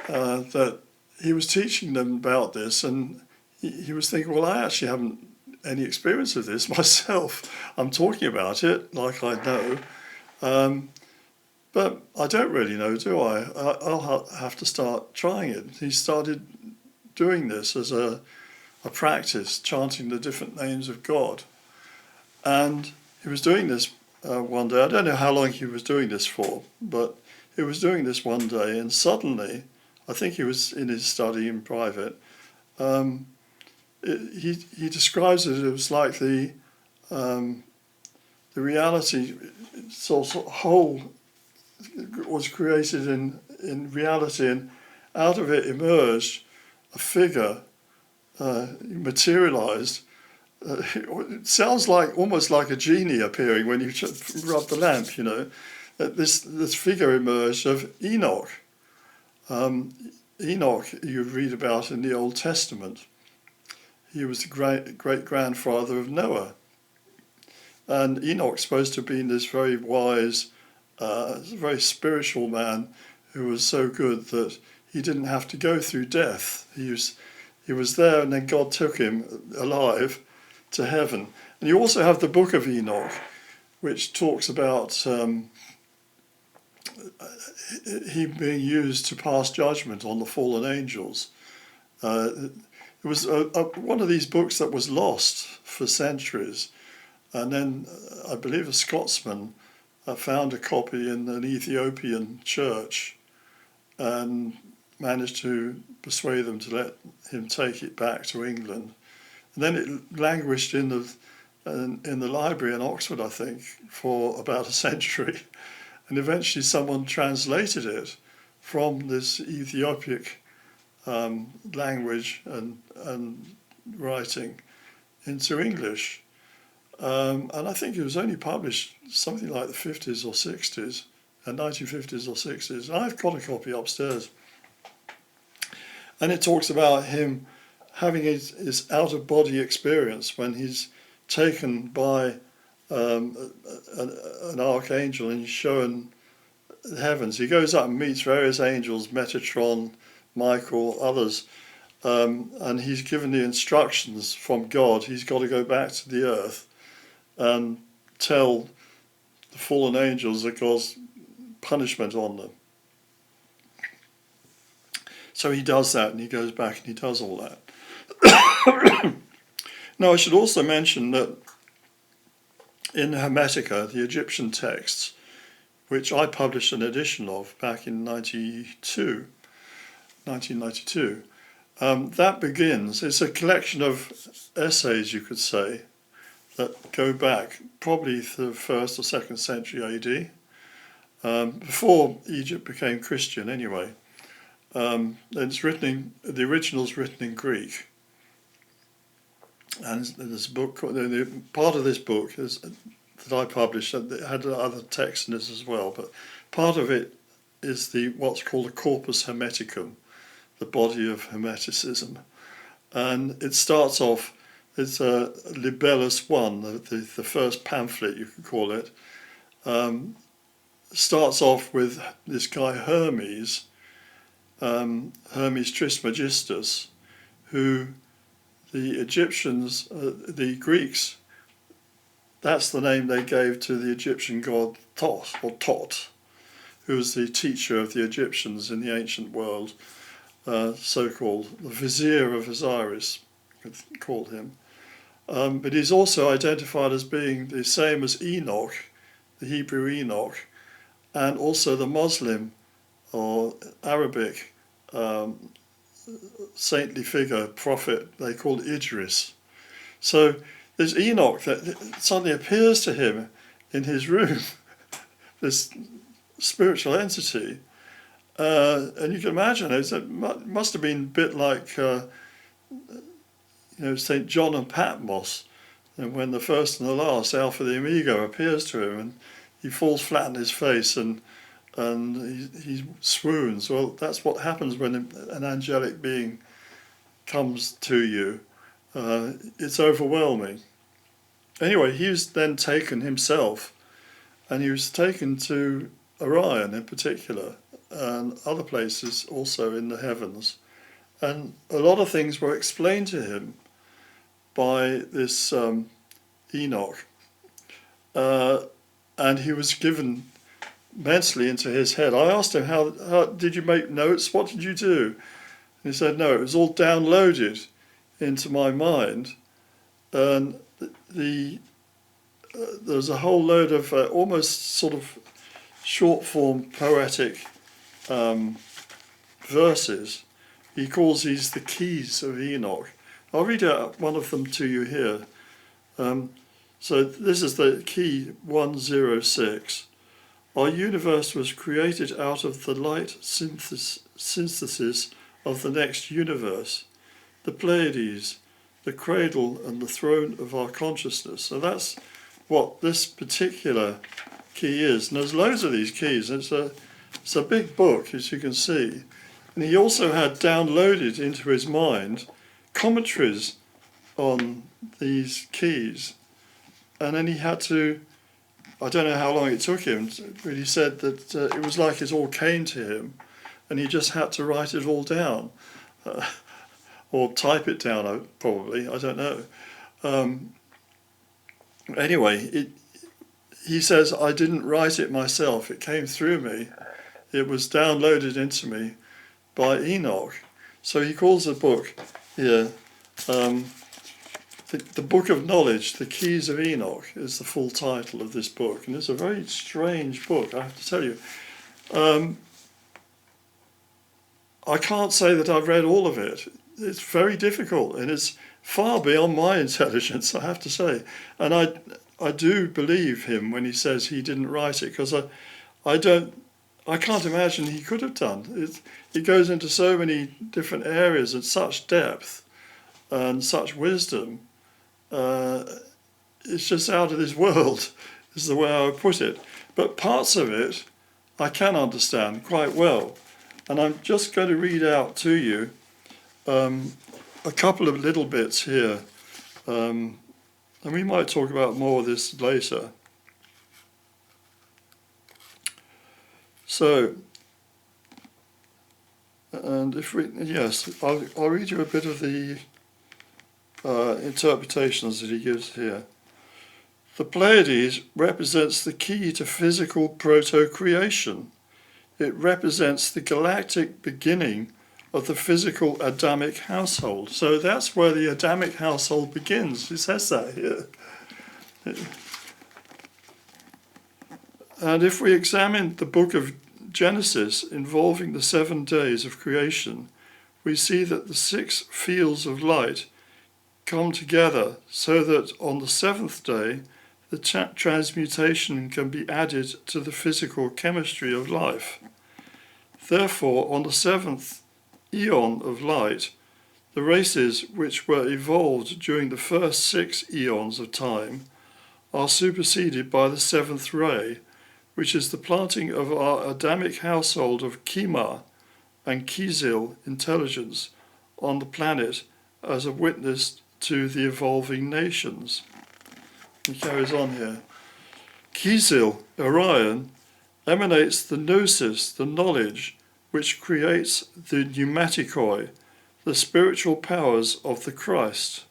that he was teaching them about this, and he was thinking, well, I actually haven't any experience of this myself. I'm talking about it like I know, but I don't really know, do I? I'll have to start trying it. He started doing this as a a practice, chanting the different names of God. And he was doing this one day. I don't know how long he was doing this for, but he was doing this one day, and suddenly, I think he was in his study in private, he describes it as like the reality sort of whole was created in reality, and out of it emerged a figure, materialized. It sounds like almost like a genie appearing when you rub the lamp, you know. This figure emerged of Enoch. Enoch you read about in the Old Testament. He was the great-grandfather of Noah. And Enoch's supposed to have been this very wise, very spiritual man who was so good that he didn't have to go through death. He was there, and then God took him alive to heaven. And you also have the book of Enoch, which talks about he being used to pass judgment on the fallen angels. It was one of these books that was lost for centuries. And then I believe a Scotsman found a copy in an Ethiopian church and managed to persuade them to let him take it back to England. And then it languished in the library in Oxford, I think, for about a century. And eventually someone translated it from this Ethiopic language and writing into English. And I think it was only published something like the 50s or 60s, 1950s or 60s. And I've got a copy upstairs. And it talks about him having his out-of-body experience when he's taken by an archangel and he's shown the heavens. He goes up and meets various angels, Metatron, Michael, others, and he's given the instructions from God. He's got to go back to the earth and tell the fallen angels that God's punishment on them. So he does that, and he goes back and he does all that. Now, I should also mention that in Hermetica, the Egyptian texts, which I published an edition of back in 1992, that begins, it's a collection of essays, you could say, that go back probably to the 1st or 2nd century AD, before Egypt became Christian anyway. It's written the original's written in Greek. And there's a book, part of this book that I published, it had other texts in this as well, but part of it is what's called a corpus hermeticum, the body of Hermeticism. And it starts off, it's Libellus 1, the first pamphlet you could call it, starts off with this guy Hermes, Hermes Trismegistus, who the Egyptians, the Greeks, that's the name they gave to the Egyptian god Thoth, or Tot, who was the teacher of the Egyptians in the ancient world, so-called the vizier of Osiris, called him. But he's also identified as being the same as Enoch, the Hebrew Enoch, and also the Muslim or Arabic saintly figure, prophet, they called Idris. So there's Enoch that suddenly appears to him in his room, this spiritual entity. And you can imagine it must have been a bit like St. John and Patmos, and when the first and the last, Alpha the Omega, appears to him, and he falls flat on his face and he swoons. Well, that's what happens when an angelic being comes to you. It's overwhelming. Anyway, he was then taken himself, and he was taken to Orion in particular, and other places also in the heavens. And a lot of things were explained to him by this Enoch. And he was given mentally into his head. I asked him, how did you make notes? What did you do? And he said, no, it was all downloaded into my mind, and there's a whole load of almost sort of short form poetic verses. He calls these the Keys of Enoch. I'll read out one of them to you here. So this is the key 106. Our universe was created out of the light synthesis of the next universe, the Pleiades, the cradle and the throne of our consciousness. So that's what this particular key is. And there's loads of these keys. It's a big book, as you can see. And he also had downloaded into his mind commentaries on these keys. And then he had to, I don't know how long it took him, but he said that it was like it all came to him and he just had to write it all down. Or type it down, probably, I don't know. Anyway, he says, I didn't write it myself, it came through me. It was downloaded into me by Enoch. So he calls the book here, the Book of Knowledge, the Keys of Enoch is the full title of this book. And it's a very strange book, I have to tell you. I can't say that I've read all of it. It's very difficult and it's far beyond my intelligence, I have to say. And I do believe him when he says he didn't write it, because I can't imagine he could have done. It goes into so many different areas at such depth and such wisdom. It's just out of this world, is the way I would put it. But parts of it I can understand quite well. And I'm just going to read out to you a couple of little bits here. And we might talk about more of this later. So, and I'll read you a bit of the interpretations that he gives here. The Pleiades represents the key to physical proto-creation. It represents the galactic beginning of the physical Adamic household. So that's where the Adamic household begins. It says that here. And if we examine the book of Genesis involving the 7 days of creation, we see that the 6 fields of light come together so that on the 7th day, the transmutation can be added to the physical chemistry of life. Therefore, on the 7th eon of light, the races which were evolved during the first 6 eons of time are superseded by the 7th ray, which is the planting of our Adamic household of Kima and Kizil intelligence on the planet as a witness to the evolving nations. He carries on here. Kizil, Orion, emanates the gnosis, the knowledge, which creates the pneumatikoi, the spiritual powers of the Christ.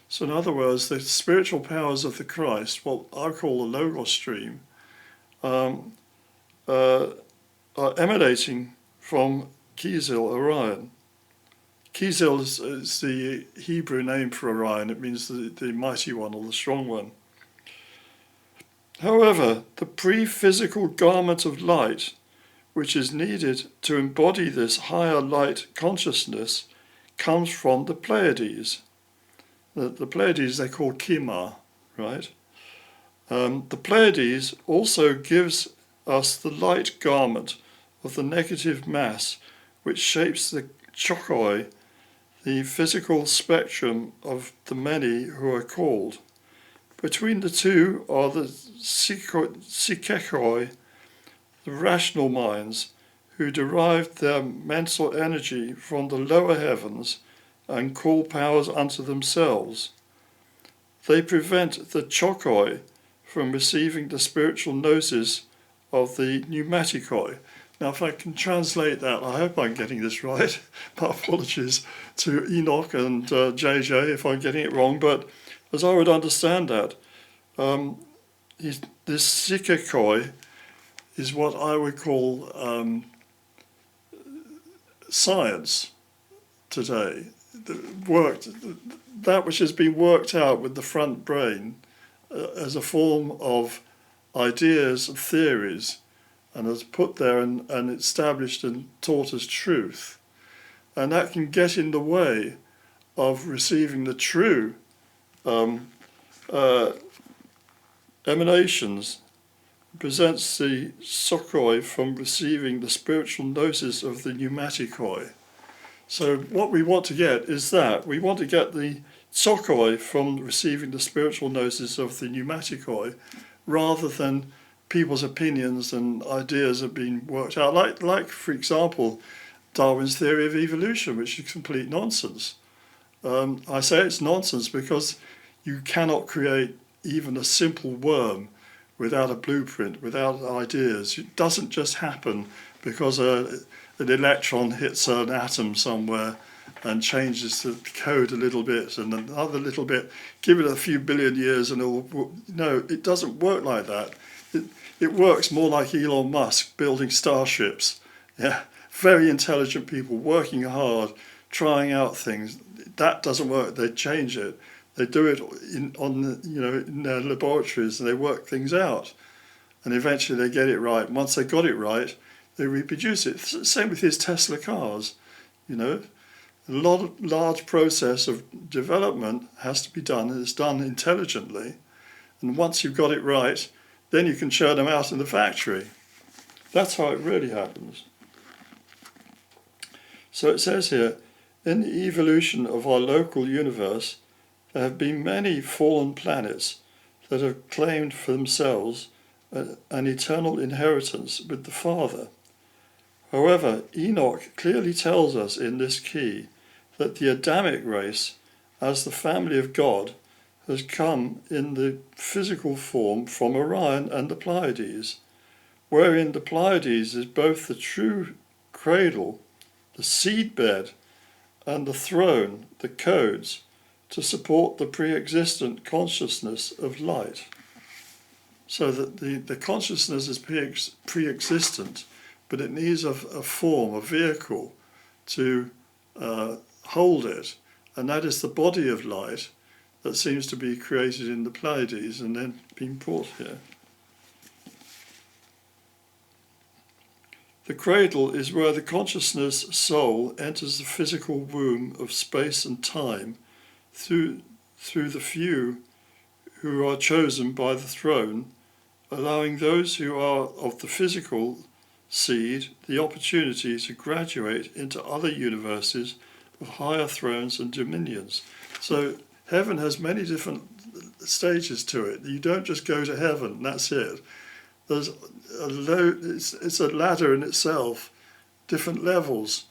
So in other words, the spiritual powers of the Christ, what I call the Logos stream, are emanating from Kizil, Orion. Kizil is the Hebrew name for Orion. It means the mighty one or the strong one. However, the pre-physical garment of light, which is needed to embody this higher light consciousness, comes from the Pleiades. The Pleiades they call Kima, right? The Pleiades also gives us the light garment of the negative mass, which shapes the chokoi, the physical spectrum of the many who are called. Between the two are the psychekoi, the rational minds, who derived their mental energy from the lower heavens and call powers unto themselves. They prevent the chokoi from receiving the spiritual gnosis of the pneumatikoi. Now, if I can translate that, I hope I'm getting this right. My apologies to Enoch and JJ if I'm getting it wrong, but as I would understand that, this psychekoi is what I would call science today. that which has been worked out with the front brain as a form of ideas and theories, and is put there and established and taught as truth. And that can get in the way of receiving the true emanations, presents the sokoi from receiving the spiritual gnosis of the pneumatikoi. So what we want to get is that. We want to get the sokoi from receiving the spiritual gnosis of the pneumatikoi, rather than people's opinions and ideas have been worked out. Like for example, Darwin's theory of evolution, which is complete nonsense. I say it's nonsense because you cannot create even a simple worm without a blueprint, without ideas. It doesn't just happen because an electron hits an atom somewhere and changes the code a little bit and another little bit. Give it a few billion years and no, it doesn't work like that. It works more like Elon Musk building starships. Yeah, very intelligent people working hard, trying out things. That doesn't work. They change it. They do it in their laboratories, and they work things out, and eventually they get it right. And once they got it right, they reproduce it. Same with his Tesla cars. A large process of development has to be done, and it's done intelligently. And once you've got it right, then you can churn them out in the factory. That's how it really happens. So it says here, in the evolution of our local universe, there have been many fallen planets that have claimed for themselves an eternal inheritance with the Father. However, Enoch clearly tells us in this key that the Adamic race, as the family of God, has come in the physical form from Orion and the Pleiades, wherein the Pleiades is both the true cradle, the seedbed, and the throne, the codes, to support the pre-existent consciousness of light. So that the consciousness is pre-existent, but it needs a form, a vehicle, to hold it. And that is the body of light that seems to be created in the Pleiades and then being brought here. The cradle is where the consciousness soul enters the physical womb of space and time through the few who are chosen by the throne, allowing those who are of the physical seed the opportunity to graduate into other universes of higher thrones and dominions. So heaven has many different stages to it. You don't just go to heaven and that's it. There's it's a ladder in itself, different levels,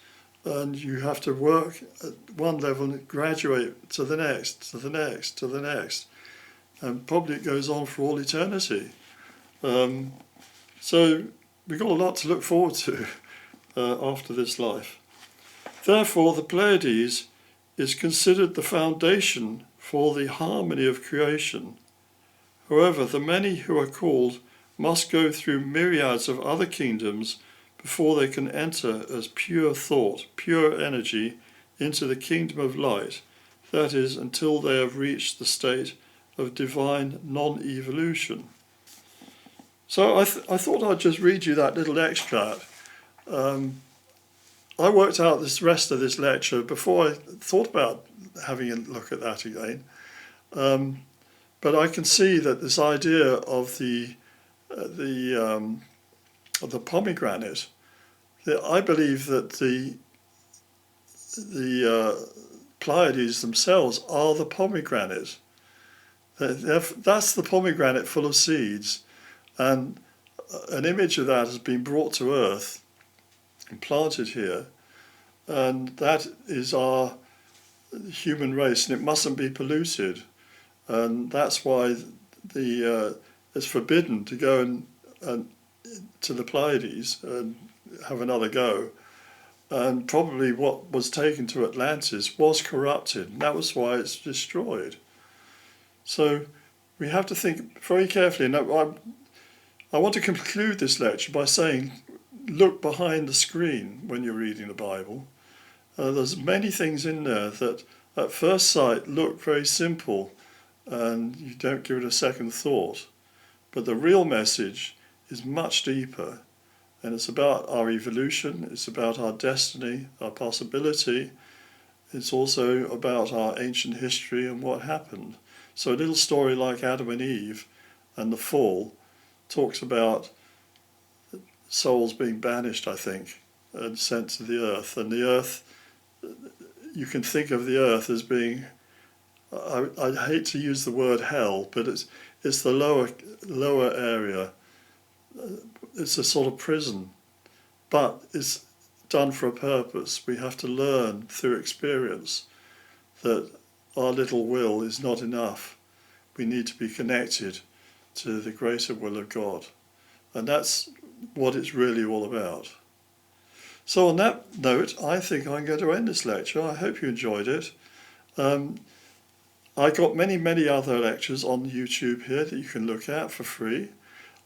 and you have to work at one level and graduate to the next, to the next, to the next. And probably it goes on for all eternity. So we've got a lot to look forward to after this life. Therefore, the Pleiades is considered the foundation for the harmony of creation. However, the many who are called must go through myriads of other kingdoms before they can enter as pure thought, pure energy, into the kingdom of light, that is, until they have reached the state of divine non-evolution. So I thought I'd just read you that little extract. I worked out this rest of this lecture before I thought about having a look at that again. But I can see that this idea of the pomegranate, I believe that the Pleiades themselves are the pomegranate. That's the pomegranate full of seeds, and an image of that has been brought to earth and planted here, and that is our human race, and it mustn't be polluted, and that's why it's forbidden to go and to the Pleiades and have another go. And probably what was taken to Atlantis was corrupted, and that was why it's destroyed. So we have to think very carefully. And I want to conclude this lecture by saying, look behind the screen when you're reading the Bible, There's many things in there that at first sight look very simple and you don't give it a second thought. But the real message is much deeper, and it's about our evolution, it's about our destiny, our possibility. It's also about our ancient history and what happened. So a little story like Adam and Eve and the fall talks about souls being banished, I think, and sent to the earth. And the earth, you can think of the earth as being, I hate to use the word hell, but it's the lower area. It's a sort of prison, but it's done for a purpose. We have to learn through experience that our little will is not enough. We need to be connected to the greater will of God. And that's what it's really all about. So on that note, I think I'm going to end this lecture. I hope you enjoyed it. I got many other lectures on YouTube here that you can look at for free.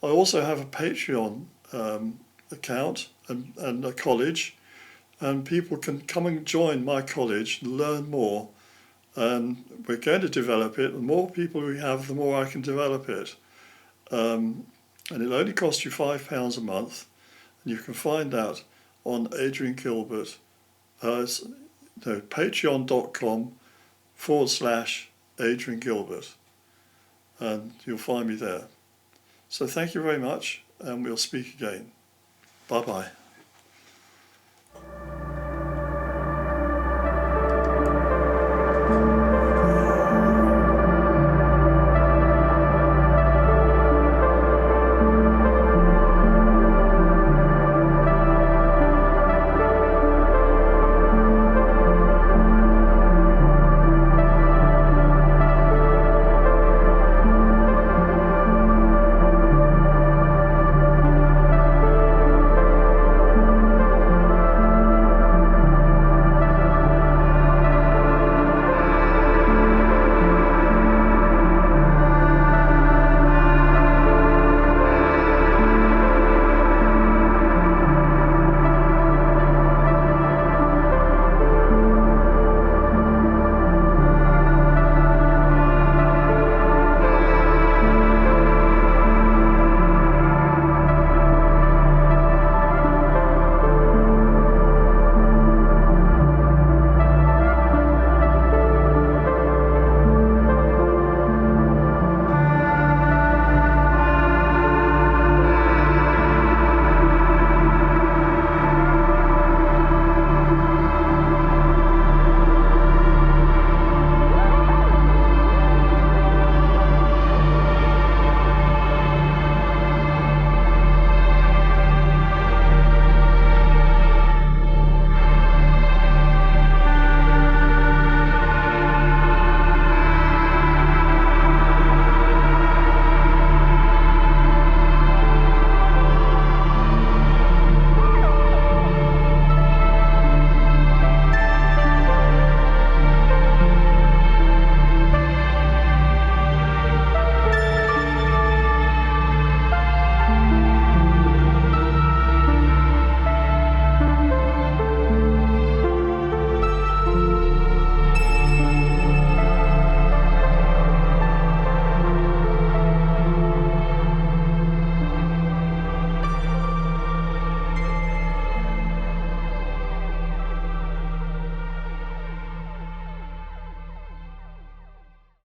I also have a Patreon account and a college, and people can come and join my college and learn more. And we're going to develop it. The more people we have, the more I can develop it. And it'll only cost you £5 a month, and you can find that on Adrian Gilbert, patreon.com/Adrian Gilbert, and you'll find me there. So thank you very much, and we'll speak again. Bye-bye.